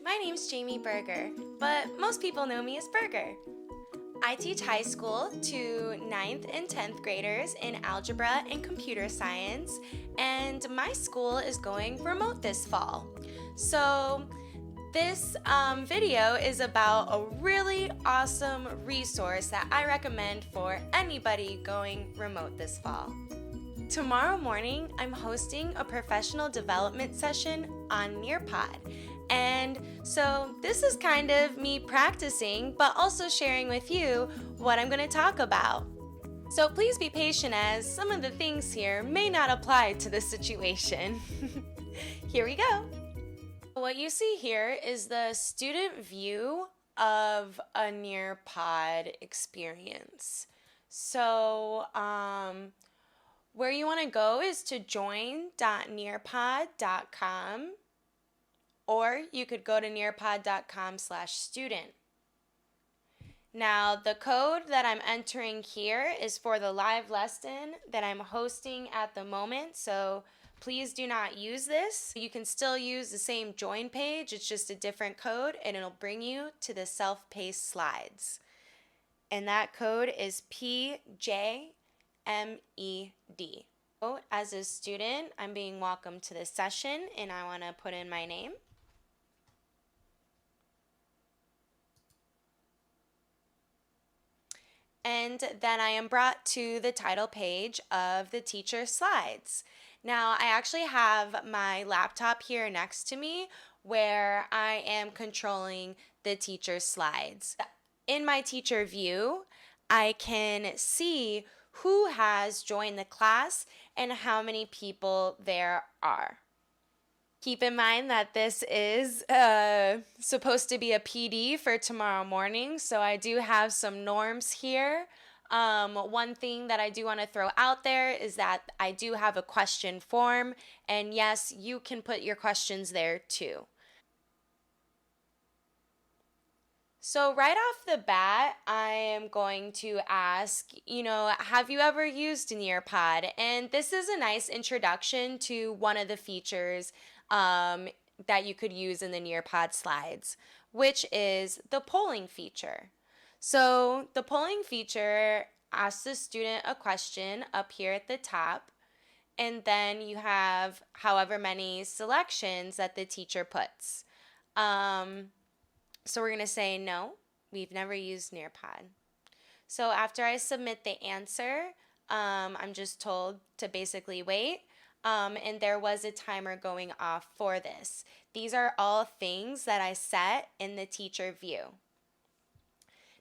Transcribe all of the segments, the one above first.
My name's Jamie Berger, but most people know me as Berger. I teach high school to 9th and 10th graders in algebra and computer science, and my school is going remote this fall. So this video is about a really awesome resource that I recommend for anybody going remote this fall. Tomorrow morning, I'm hosting a professional development session on NearPod. And so this is kind of me practicing, but also sharing with you what I'm going to talk about. So please be patient as some of the things here may not apply to this situation. Here we go. What you see here is the student view of a NearPod experience. So, where you want to go is to join.nearpod.com, or you could go to nearpod.com/student. Now, the code that I'm entering here is for the live lesson that I'm hosting at the moment, so please do not use this. You can still use the same join page, it's just a different code, and it'll bring you to the self-paced slides. And that code is PJMED. As a student, I'm being welcomed to this session, and I want to put in my name. And then I am brought to the title page of the teacher slides. Now, I actually have my laptop here next to me where I am controlling the teacher slides. In my teacher view, I can see who has joined the class and how many people there are. Keep in mind that this is supposed to be a PD for tomorrow morning, so I do have some norms here. One thing that I do want to throw out there is that I do have a question form, and yes, you can put your questions there too. So right off the bat, I am going to ask, have you ever used NearPod? And this is a nice introduction to one of the features that you could use in the NearPod slides, which is the polling feature. So the polling feature asks the student a question up here at the top, and then you have however many selections that the teacher puts. So we're going to say no, we've never used NearPod. So after I submit the answer, I'm just told to basically wait. And there was a timer going off for this. These are all things that I set in the teacher view.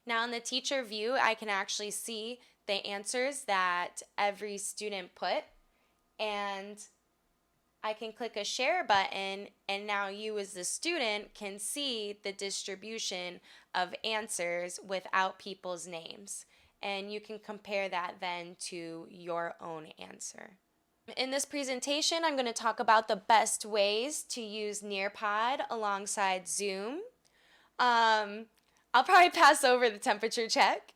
Now in the teacher view, I can actually see the answers that every student put, and I can click a share button, and now you as the student can see the distribution of answers without people's names. And you can compare that then to your own answer. In this presentation, I'm going to talk about the best ways to use NearPod alongside Zoom. I'll probably pass over the temperature check.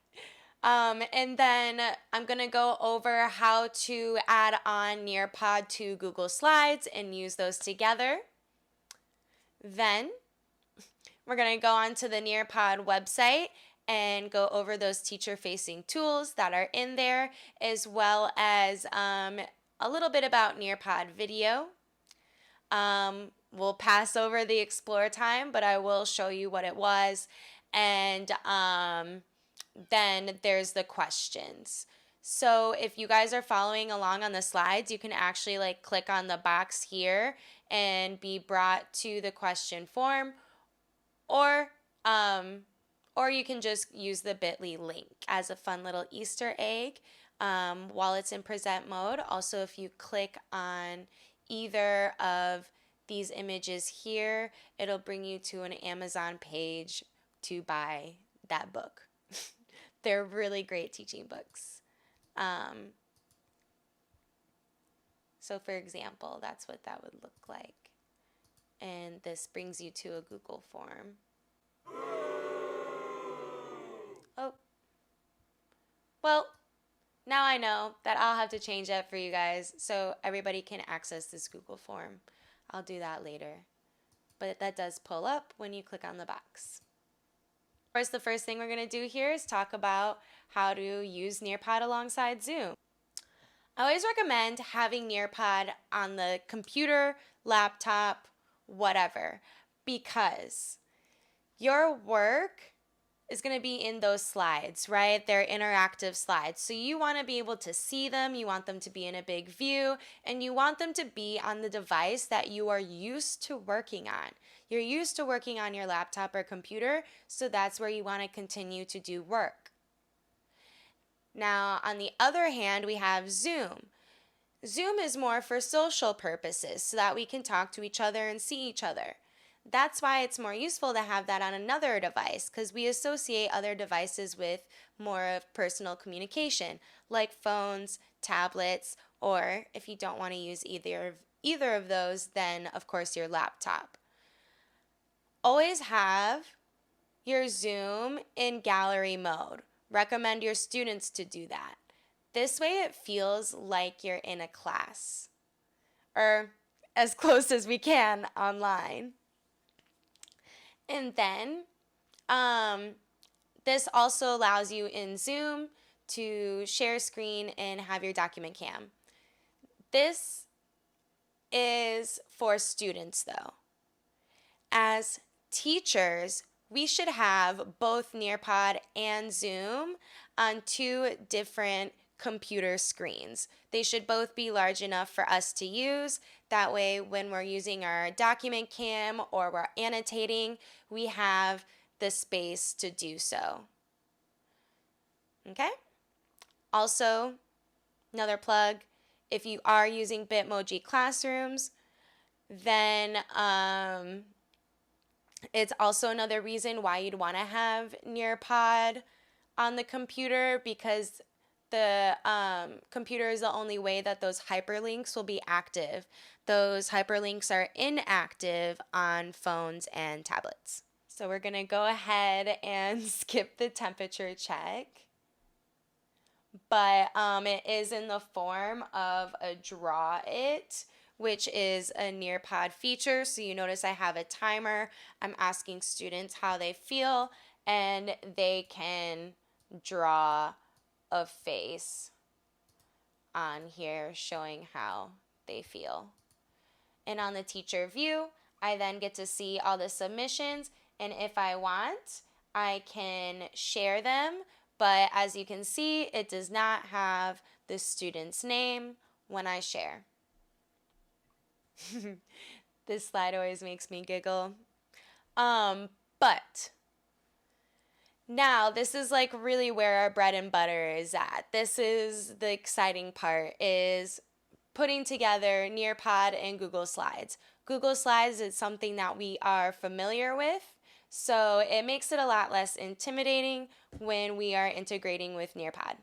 And then I'm going to go over how to add on NearPod to Google Slides and use those together. Then we're going to go on to the NearPod website and go over those teacher-facing tools that are in there, as well as a little bit about NearPod video. We'll pass over the explore time, but I will show you what it was. And then there's the questions. So if you guys are following along on the slides, you can actually click on the box here and be brought to the question form, or you can just use the bit.ly link as a fun little Easter egg while it's in present mode. Also, if you click on either of these images here, it'll bring you to an Amazon page to buy that book. They're really great teaching books. So for example, that's what that would look like. And this brings you to a Google form. Oh. Well, now I know that I'll have to change that for you guys so everybody can access this Google form. I'll do that later. but that does pull up when you click on the box. Of course, the first thing we're going to do here is talk about how to use NearPod alongside Zoom. I always recommend having NearPod on the computer, laptop, whatever, because your work is going to be in those slides, right? They're interactive slides. So you want to be able to see them, you want them to be in a big view, and you want them to be on the device that you are used to working on. You're used to working on your laptop or computer, so that's where you want to continue to do work. Now, on the other hand, we have Zoom. Zoom is more for social purposes, so that we can talk to each other and see each other. That's why it's more useful to have that on another device, because we associate other devices with more of personal communication, like phones, tablets, or if you don't want to use either of those, then of course your laptop. Always have your Zoom in gallery mode. Recommend your students to do that. This way it feels like you're in a class, or as close as we can online. And then this also allows you in Zoom to share screen and have your document cam. This is for students though. As teachers, we should have both NearPod and Zoom on two different computer screens. They should both be large enough for us to use. That way, when we're using our document cam or we're annotating, we have the space to do so. Okay? Also, another plug, if you are using Bitmoji classrooms, then it's also another reason why you'd want to have NearPod on the computer, because the computer is the only way that those hyperlinks will be active. Those hyperlinks are inactive on phones and tablets. So we're going to go ahead and skip the temperature check. But it is in the form of a draw it, which is a NearPod feature. So you notice I have a timer. I'm asking students how they feel, and they can draw a face on here showing how they feel. And on the teacher view, I then get to see all the submissions, and if I want, I can share them, but as you can see, it does not have the student's name when I share. This slide always makes me giggle. But now this is like really where our bread and butter is at. This is the exciting part, is putting together NearPod and Google Slides. Google Slides is something that we are familiar with, so it makes it a lot less intimidating when we are integrating with NearPod.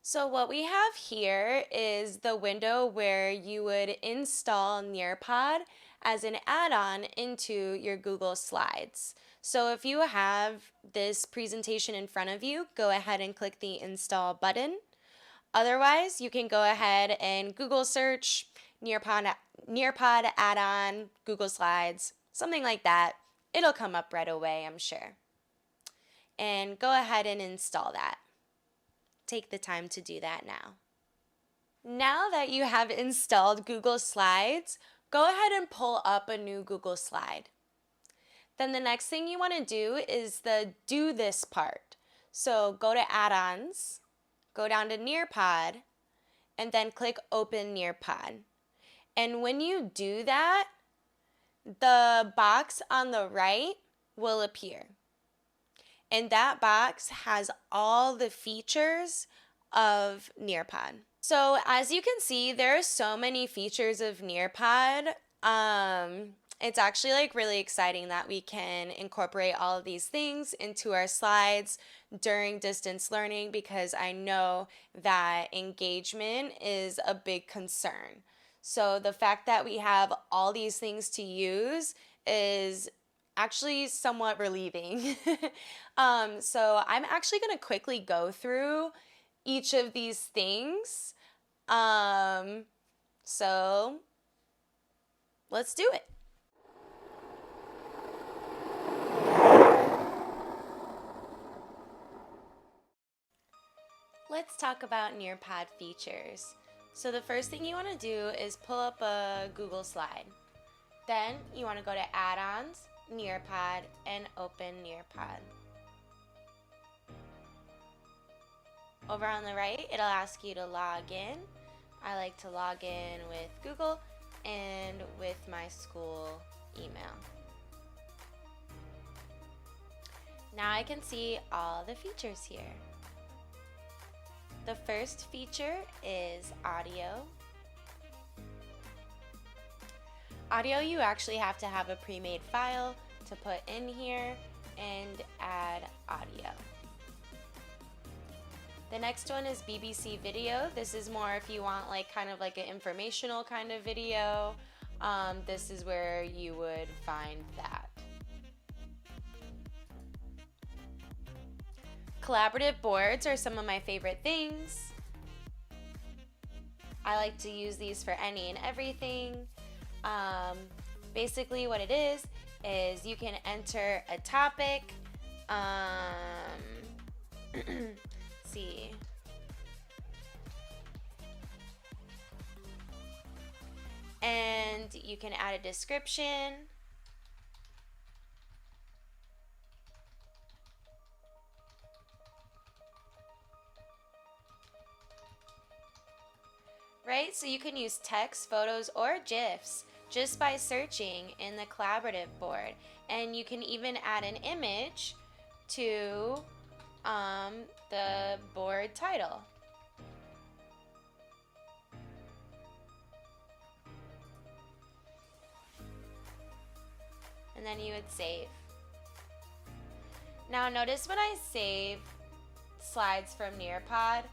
So what we have here is the window where you would install NearPod as an add-on into your Google Slides. So if you have this presentation in front of you, go ahead and click the install button. Otherwise, you can go ahead and Google search NearPod add-on Google Slides, something like that. It'll come up right away, I'm sure. And go ahead and install that. Take the time to do that now. Now that you have installed Google Slides, go ahead and pull up a new Google Slide. Then the next thing you want to do is the do this part. So go to add-ons, go down to NearPod, and then click open NearPod. And when you do that, the box on the right will appear. And that box has all the features of NearPod. So as you can see, there are so many features of NearPod. It's actually like really exciting that we can incorporate all of these things into our slides during distance learning, because I know that engagement is a big concern. So the fact that we have all these things to use is actually somewhat relieving. So I'm actually going to quickly go through each of these things. So let's do it. Let's talk about NearPod features. So the first thing you want to do is pull up a Google slide. Then you want to go to Add-ons, NearPod, and open NearPod. Over on the right, it'll ask you to log in. I like to log in with Google and with my school email. Now I can see all the features here. The first feature is audio. Audio, you actually have to have a pre-made file to put in here and add audio. The next one is BBC video. This is more if you want like kind of like an informational kind of video. This is where you would find that. Collaborative boards are some of my favorite things. I like to use these for any and everything. Basically what it is you can enter a topic. See. And you can add a description. Right? So you can use text, photos, or GIFs just by searching in the collaborative board. And you can even add an image to the board title. And then you would save. Now notice when I save slides from NearPod,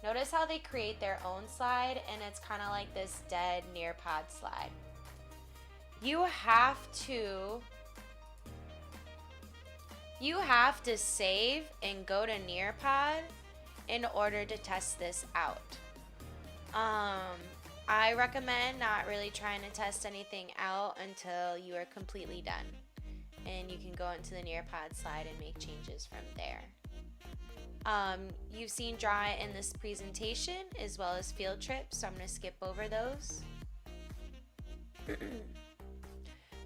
notice how they create their own slide and it's kind of like this dead NearPod slide. You have to save and go to NearPod in order to test this out. I recommend not really trying to test anything out until you are completely done. And you can go into the NearPod slide and make changes from there. You've seen Draw It in this presentation as well as field trips, so I'm going to skip over those.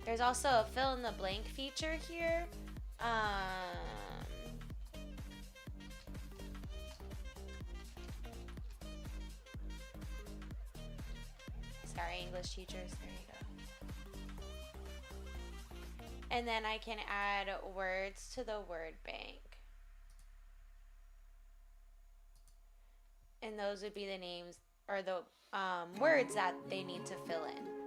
There's also a fill in the blank feature here. Sorry, English teachers, there you go. And then I can add words to the word bank. And those would be the names or the words that they need to fill in.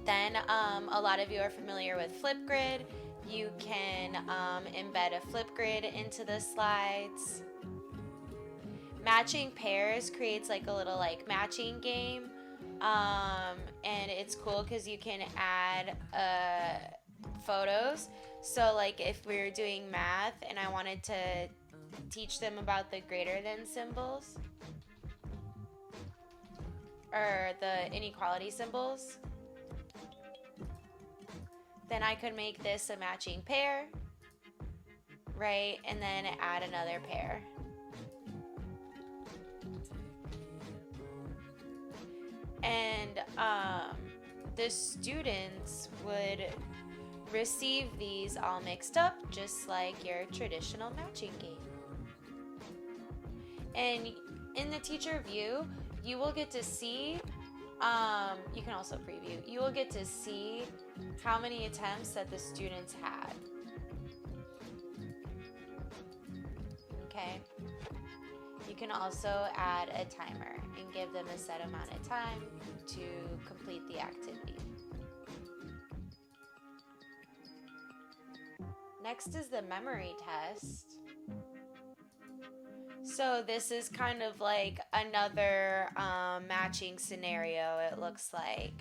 Then a lot of you are familiar with Flipgrid. You can embed a Flipgrid into the slides. Matching pairs creates like a little like matching game. And it's cool because you can add photos. So like if we were doing math and I wanted to teach them about the greater than symbols or the inequality symbols, then I could make this a matching pair, right? And then add another pair. And the students would receive these all mixed up just like your traditional matching game. And in the teacher view, you will get to see, you can also preview, you will get to see how many attempts that the students had. Okay. You can also add a timer and give them a set amount of time to complete the activity. Next is the memory test. So this is kind of like another matching scenario, it looks like.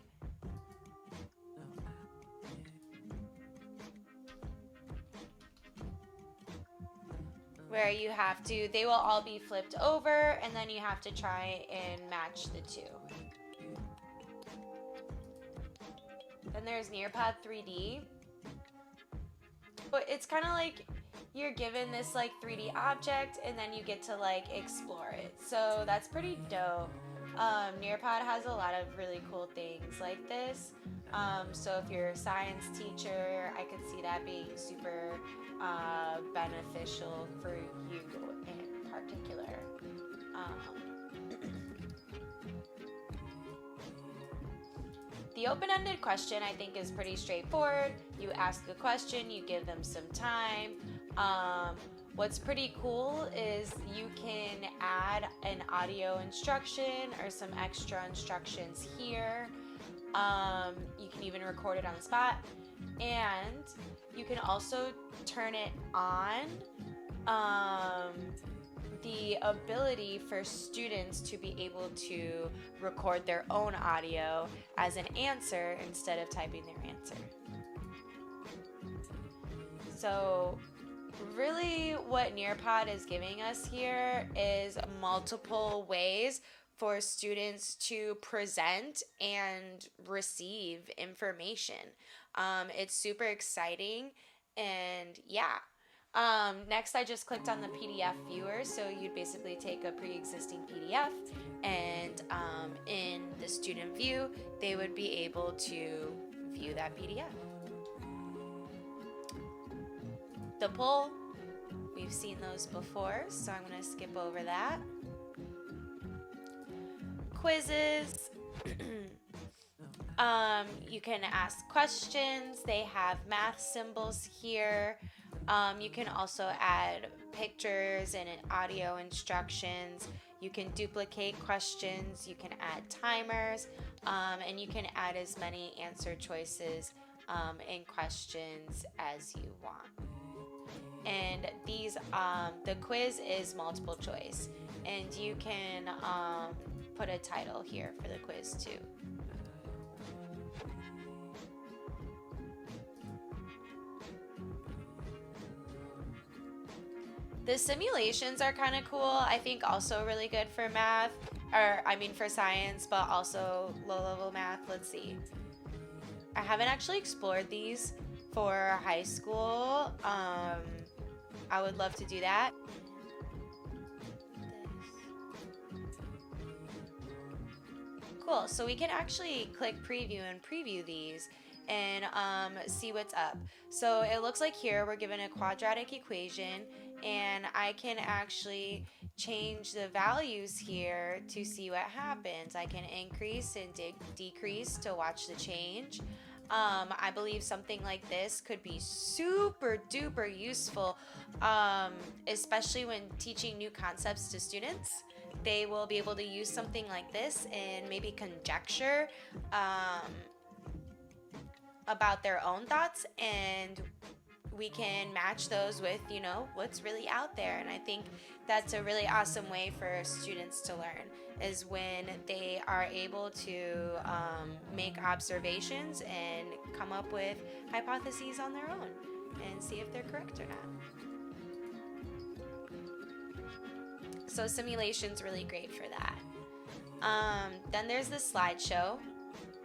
where you have to, they will all be flipped over, and then you have to try and match the two. Then there's NearPod 3D. But it's kind of like you're given this like 3D object, and then you get to like explore it. So that's pretty dope. NearPod has a lot of really cool things like this. So if you're a science teacher, I could see that being super beneficial for you in particular. The open-ended question, I think, is pretty straightforward. You ask a question, you give them some time. What's pretty cool is you can add an audio instruction or some extra instructions here. You can even record it on the spot. And you can also turn it on. The ability for students to be able to record their own audio as an answer instead of typing their answer. So really what NearPod is giving us here is multiple ways for students to present and receive information. It's super exciting, and yeah. Next, I just clicked on the PDF viewer, so you'd basically take a pre-existing PDF, and in the student view, they would be able to view that PDF. The poll, we've seen those before, so I'm going to skip over that. Quizzes. You can ask questions. They have math symbols here. You can also add pictures and audio instructions. You can duplicate questions. You can add timers, and you can add as many answer choices in questions as you want. And these, the quiz is multiple choice, and you can put a title here for the quiz too. The simulations are kind of cool. I think also really good for math, or I mean for science, but also low-level math. Let's see. I haven't actually explored these for high school. I would love to do that. Cool, so we can actually click preview and preview these and see what's up. So it looks like here we're given a quadratic equation, and I can actually change the values here to see what happens. I can increase and decrease to watch the change. I believe something like this could be super duper useful, especially when teaching new concepts to students. They will be able to use something like this and maybe conjecture about their own thoughts, and we can match those with, you know, what's really out there. And I think that's a really awesome way for students to learn, is when they are able to make observations and come up with hypotheses on their own and see if they're correct or not. So simulation's really great for that. Then there's the slideshow.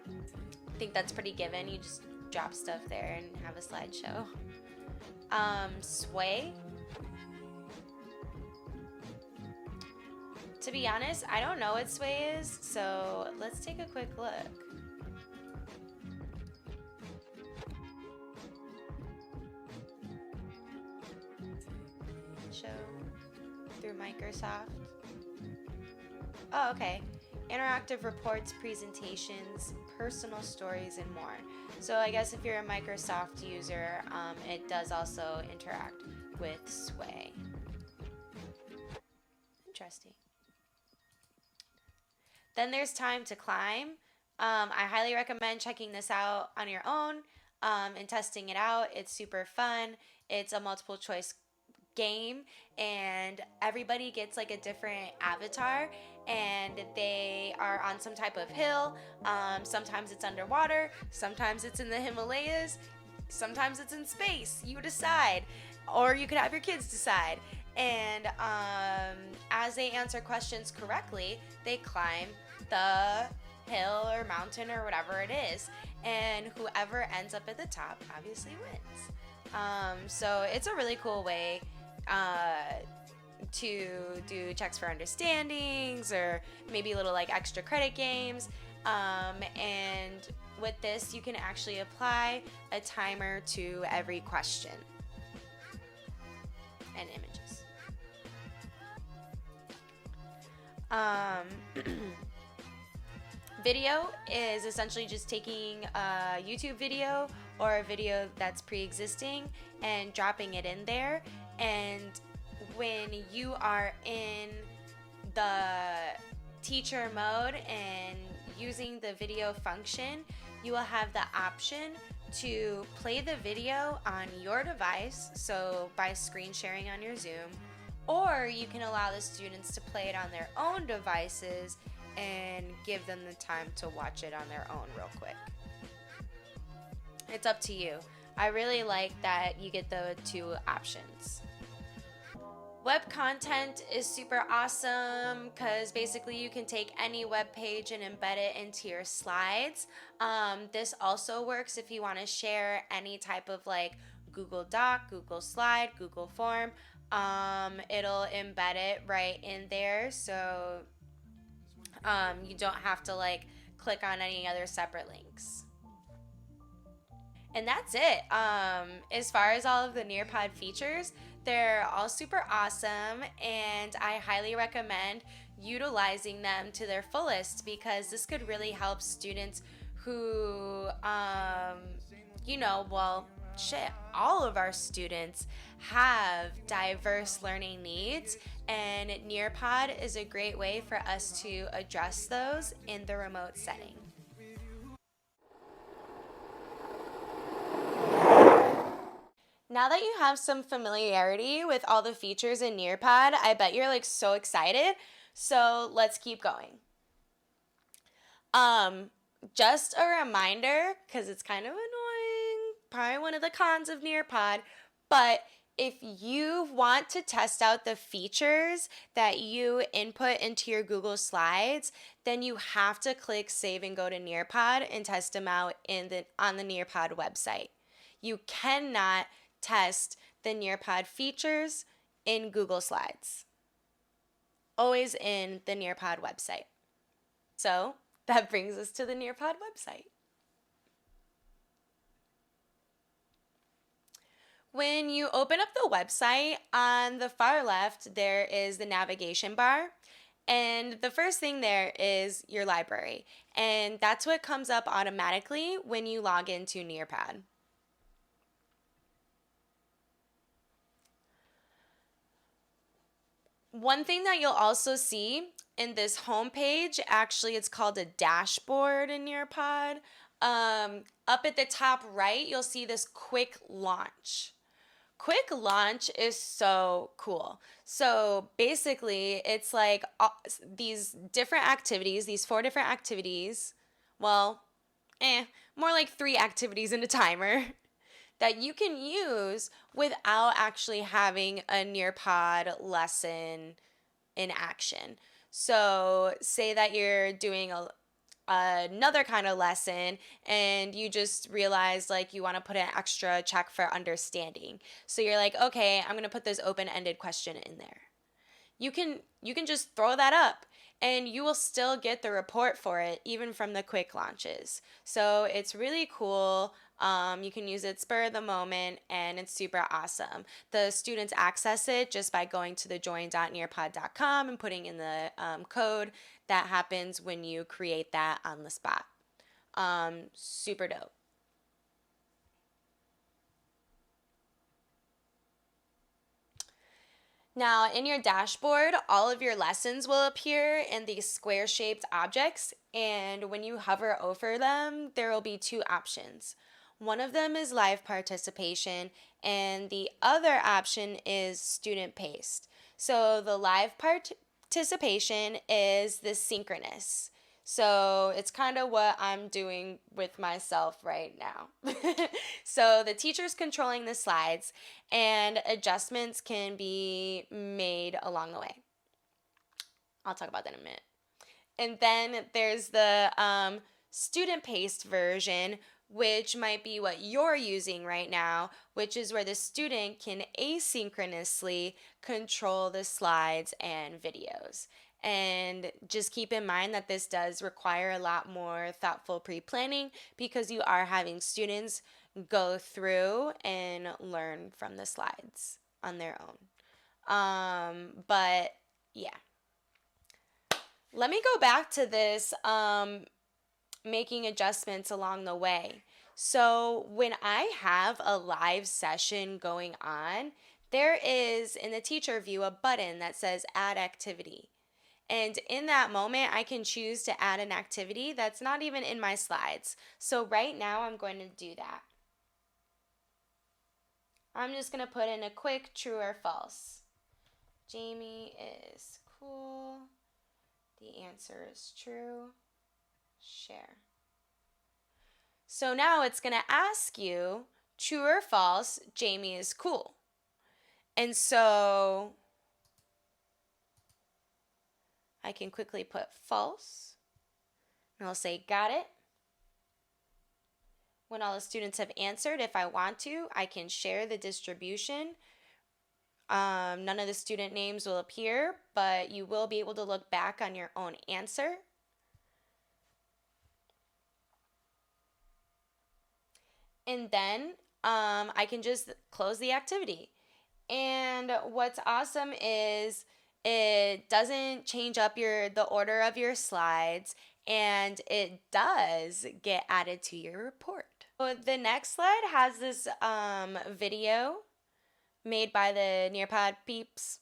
I think that's pretty given. You just drop stuff there and have a slideshow. Sway. To be honest, I don't know what sway is, so let's take a quick look. Show through Microsoft. Oh, okay. Interactive reports, presentations, personal stories, and more. So I guess if you're a Microsoft user, it does also interact with Sway. Interesting. Then there's Time to Climb. I highly recommend checking this out on your own and testing it out. It's super fun. It's a multiple choice game, and everybody gets like a different avatar, and they are on some type of hill. Sometimes it's underwater, sometimes it's in the Himalayas, sometimes it's in space. You decide, or you could have your kids decide. And as they answer questions correctly, they climb the hill or mountain or whatever it is. And whoever ends up at the top obviously wins. So it's a really cool way to do checks for understandings or maybe little like extra credit games. And with this, you can actually apply a timer to every question and images. Video is essentially just taking a YouTube video or a video that's pre-existing and dropping it in there. And when you are in the teacher mode and using the video function, you will have the option to play the video on your device, so by screen sharing on your Zoom, or you can allow the students to play it on their own devices and give them the time to watch it on their own real quick. It's up to you. I really like that you get the two options. Web content is super awesome because basically you can take any web page and embed it into your slides. This also works if you want to share any type of like Google Doc, Google Slide, Google Form. It'll embed it right in there, so you don't have to like click on any other separate links. And that's it. As far as all of the NearPod features, they're all super awesome, and I highly recommend utilizing them to their fullest because this could really help students who, all of our students have diverse learning needs, and NearPod is a great way for us to address those in the remote setting. Now that you have some familiarity with all the features in NearPod, I bet you're like so excited. So let's keep going. Just a reminder, because it's kind of annoying, probably one of the cons of NearPod, but if you want to test out the features that you input into your Google Slides, then you have to click Save and go to NearPod and test them out on the NearPod website. You cannot test the NearPod features in Google Slides. Always in the NearPod website. So that brings us to the NearPod website. When you open up the website, on the far left, there is the navigation bar. And the first thing there is your library. And that's what comes up automatically when you log into NearPod. One thing that you'll also see in this homepage, actually it's called a dashboard in NearPod. Up at the top right, you'll see this quick launch. Quick launch is so cool. So basically, it's like these different activities, these 4 different activities, well, more like 3 activities in a timer that you can use without actually having a NearPod lesson in action. So say that you're doing another kind of lesson and you just realize like you want to put an extra check for understanding. So you're like, okay, I'm going to put this open-ended question in there. You can just throw that up and you will still get the report for it even from the quick launches. So it's really cool. You can use it spur of the moment and it's super awesome. The students access it just by going to the join.nearpod.com and putting in the code that happens when you create that on the spot. Super dope. Now, in your dashboard, all of your lessons will appear in these square-shaped objects, and when you hover over them, there will be 2 options. One of them is live participation, and the other option is student-paced. So the live participation is the synchronous. So it's kind of what I'm doing with myself right now. So the teacher's controlling the slides, and adjustments can be made along the way. I'll talk about that in a minute. And then there's the student-paced version, which might be what you're using right now, which is where the student can asynchronously control the slides and videos. And just keep in mind that this does require a lot more thoughtful pre-planning because you are having students go through and learn from the slides on their own. But yeah. Let me go back to this making adjustments along the way. So when I have a live session going on, there is in the teacher view a button that says add activity. And in that moment, I can choose to add an activity that's not even in my slides. So right now, I'm going to do that. I'm just going to put in a quick true or false. Jamie is cool. The answer is true. Share. So now it's going to ask you, true or false, Jamie is cool. And so I can quickly put false. And I'll say, got it. When all the students have answered, if I want to, I can share the distribution. None of the student names will appear, but you will be able to look back on your own answer. And then I can just close the activity. And what's awesome is it doesn't change up the order of your slides, and it does get added to your report. So the next slide has this video made by the NearPod peeps,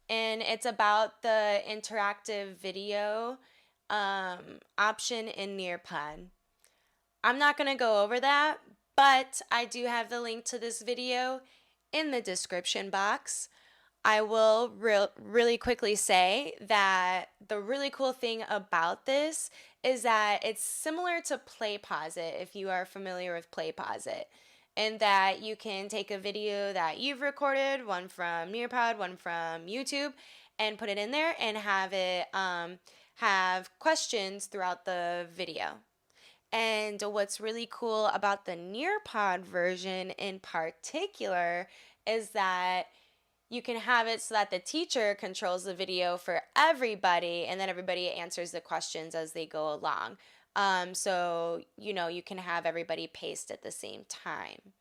and it's about the interactive video option in NearPod. I'm not going to go over that, but I do have the link to this video in the description box. I will really quickly say that the really cool thing about this is that it's similar to Play Pause It, if you are familiar with Play Pause It, and that you can take a video that you've recorded, one from NearPod, one from YouTube, and put it in there and have it have questions throughout the video. And what's really cool about the NearPod version in particular is that you can have it so that the teacher controls the video for everybody, and then everybody answers the questions as they go along. So, you can have everybody paste at the same time.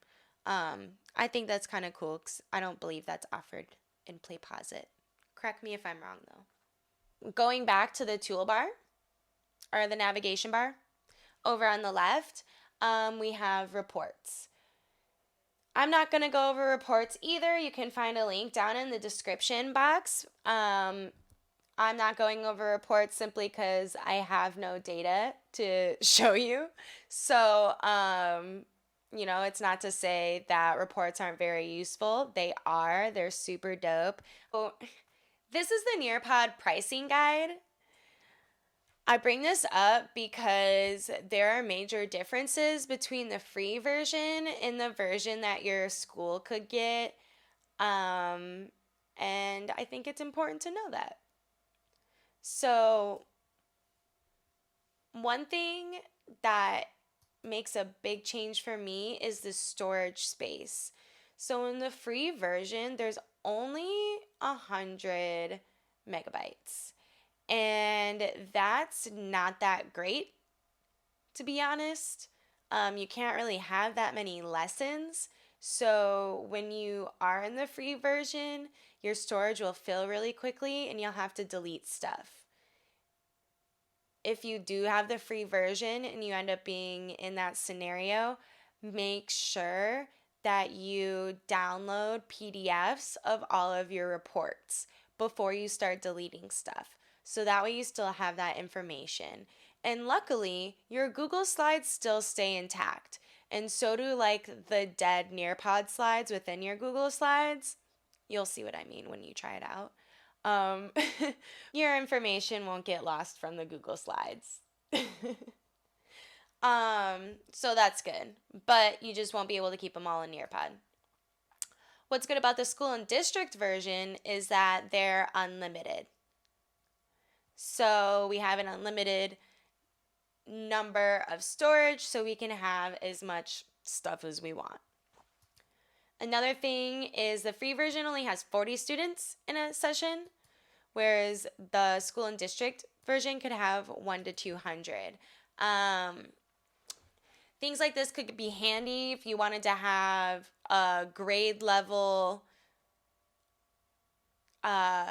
I think that's kind of cool because I don't believe that's offered in Play Pause It. Correct me if I'm wrong, though. Going back to the toolbar, or the navigation bar, over on the left, we have reports. I'm not going to go over reports either. You can find a link down in the description box. I'm not going over reports simply because I have no data to show you. So, it's not to say that reports aren't very useful. They are. They're super dope. Oh, this is the NearPod pricing guide. I bring this up because there are major differences between the free version and the version that your school could get. And I think it's important to know that. So, one thing that makes a big change for me is the storage space. So, in the free version, there's only 100 megabytes. And that's not that great, to be honest. You can't really have that many lessons. So when you are in the free version, your storage will fill really quickly and you'll have to delete stuff. If you do have the free version and you end up being in that scenario, make sure that you download PDFs of all of your reports before you start deleting stuff. So that way you still have that information. And luckily, your Google Slides still stay intact. And so do the dead NearPod slides within your Google Slides. You'll see what I mean when you try it out. Your information won't get lost from the Google Slides. So that's good, but you just won't be able to keep them all in NearPod. What's good about the school and district version is that they're unlimited. So we have an unlimited number of storage, so we can have as much stuff as we want. Another thing is the free version only has 40 students in a session, whereas the school and district version could have 1 to 200. Things like this could be handy if you wanted to have a grade level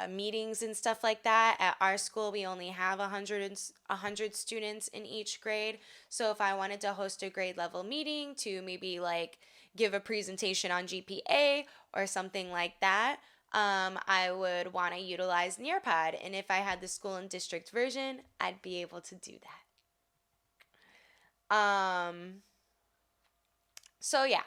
meetings and stuff like that. At our school, we only have 100 students in each grade. So if I wanted to host a grade level meeting to maybe like give a presentation on GPA or something like that, I would want to utilize NearPod. And if I had the school and district version, I'd be able to do that. So yeah.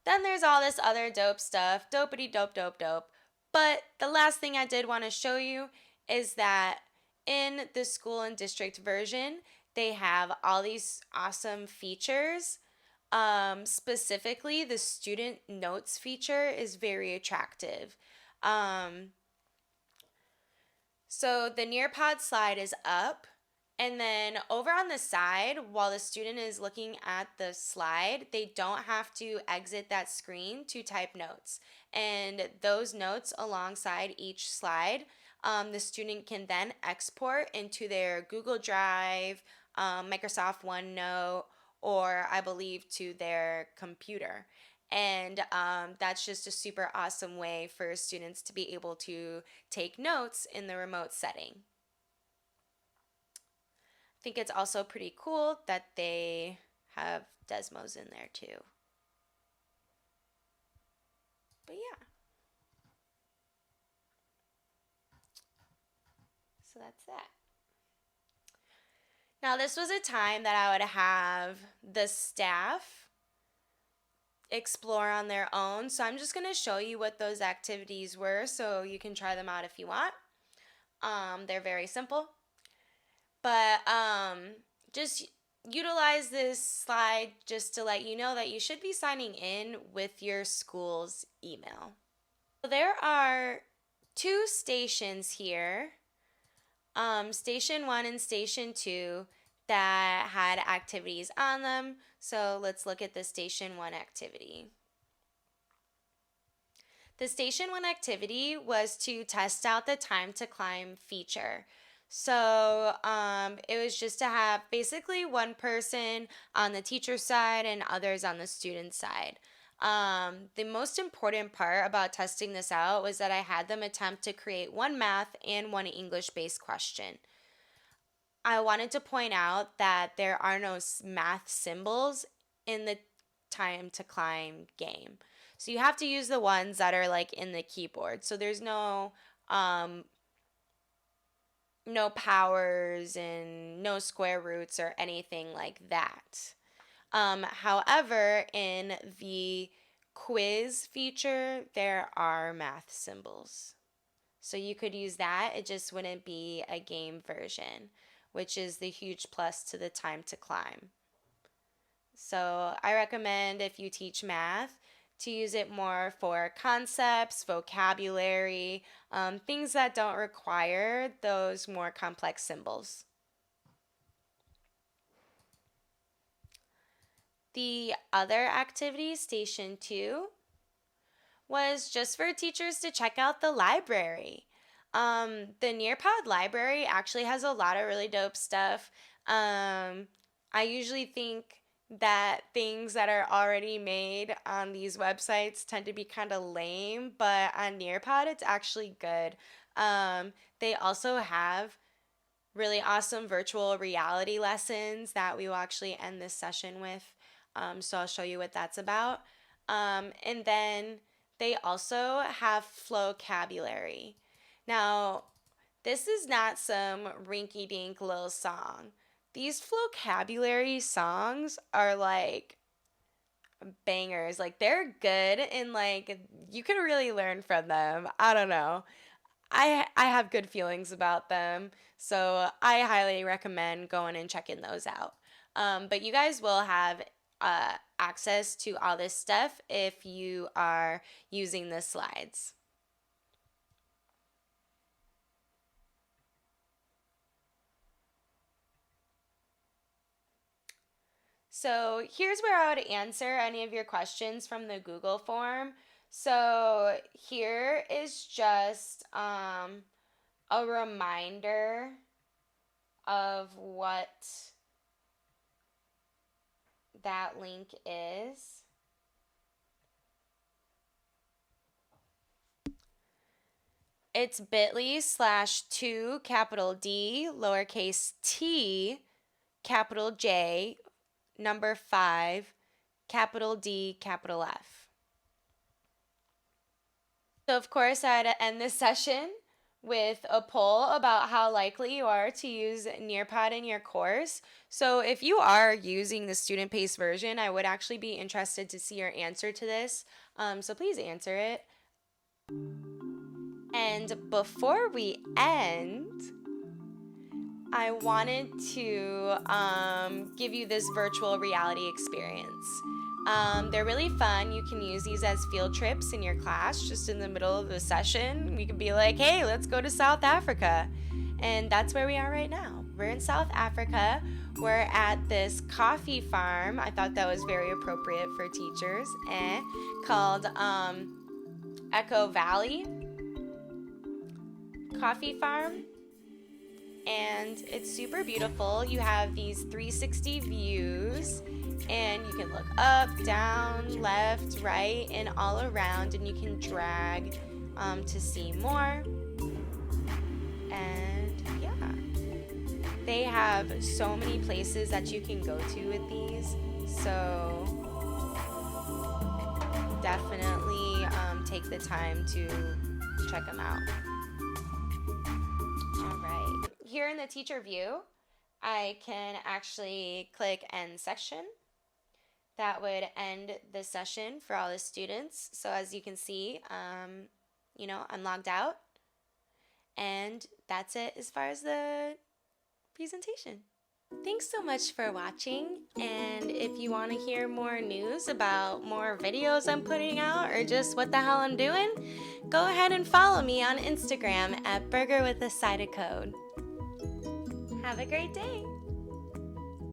Then there's all this other dope stuff. Dopey dope dope dope. But the last thing I did want to show you is that in the school and district version, they have all these awesome features. Specifically, the student notes feature is very attractive. So the NearPod slide is up, and then over on the side, while the student is looking at the slide, they don't have to exit that screen to type notes. And those notes alongside each slide, the student can then export into their Google Drive, Microsoft OneNote, or I believe to their computer. And that's just a super awesome way for students to be able to take notes in the remote setting. I think it's also pretty cool that they have Desmos in there too. But yeah. So that's that. Now, this was a time that I would have the staff explore on their own. So I'm just going to show you what those activities were so you can try them out if you want. They're very simple. But just utilize this slide just to let you know that you should be signing in with your school's email. So there are two stations here, Station 1 and Station 2, that had activities on them. So let's look at the Station 1 activity. The Station 1 activity was to test out the time to climb feature. So it was just to have basically one person on the teacher side and others on the student side. The most important part about testing this out was that I had them attempt to create one math and one English-based question. I wanted to point out that there are no math symbols in the time to climb game. So you have to use the ones that are like in the keyboard. So there's no powers and no square roots or anything like that. However, in the quiz feature, there are math symbols. So you could use that. It just wouldn't be a game version, which is the huge plus to the time to climb. So I recommend if you teach math to use it more for concepts, vocabulary, things that don't require those more complex symbols. The other activity, Station 2, was just for teachers to check out the library. The NearPod library actually has a lot of really dope stuff. I usually think that things that are already made on these websites tend to be kind of lame, but on NearPod it's actually good. They also have really awesome virtual reality lessons that we will actually end this session with. So I'll show you what that's about. And then they also have flowcabulary. Now, this is not some rinky-dink little song. These flowcabulary songs are like bangers. Like they're good and like you can really learn from them. I don't know. I have good feelings about them, so I highly recommend going and checking those out. But you guys will have access to all this stuff if you are using the slides. So here's where I would answer any of your questions from the Google form. So here is just a reminder of what that link is. It's bit.ly/2 capital D lowercase t capital J number 5 capital D capital F. So of course I'd end this session with a poll about how likely you are to use NearPod in your course. So if you are using the student-paced version, I would actually be interested to see your answer to this. So please answer it. And before we end, I wanted to give you this virtual reality experience. They're really fun. You can use these as field trips in your class just in the middle of the session. We could be like, hey, let's go to South Africa. And that's where we are right now. We're in South Africa. We're at this coffee farm. I thought that was very appropriate for teachers. Called Echo Valley Coffee Farm. And it's super beautiful. You have these 360 views, and you can look up, down, left, right, and all around, and you can drag to see more. And yeah, they have so many places that you can go to with these, so definitely take the time to check them out. Here in the teacher view, I can actually click end section. That would end the session for all the students. So as you can see, I'm logged out. And that's it as far as the presentation. Thanks so much for watching, and if you want to hear more news about more videos I'm putting out or just what the hell I'm doing, go ahead and follow me on Instagram at burgerwithaside of code. Have a great day!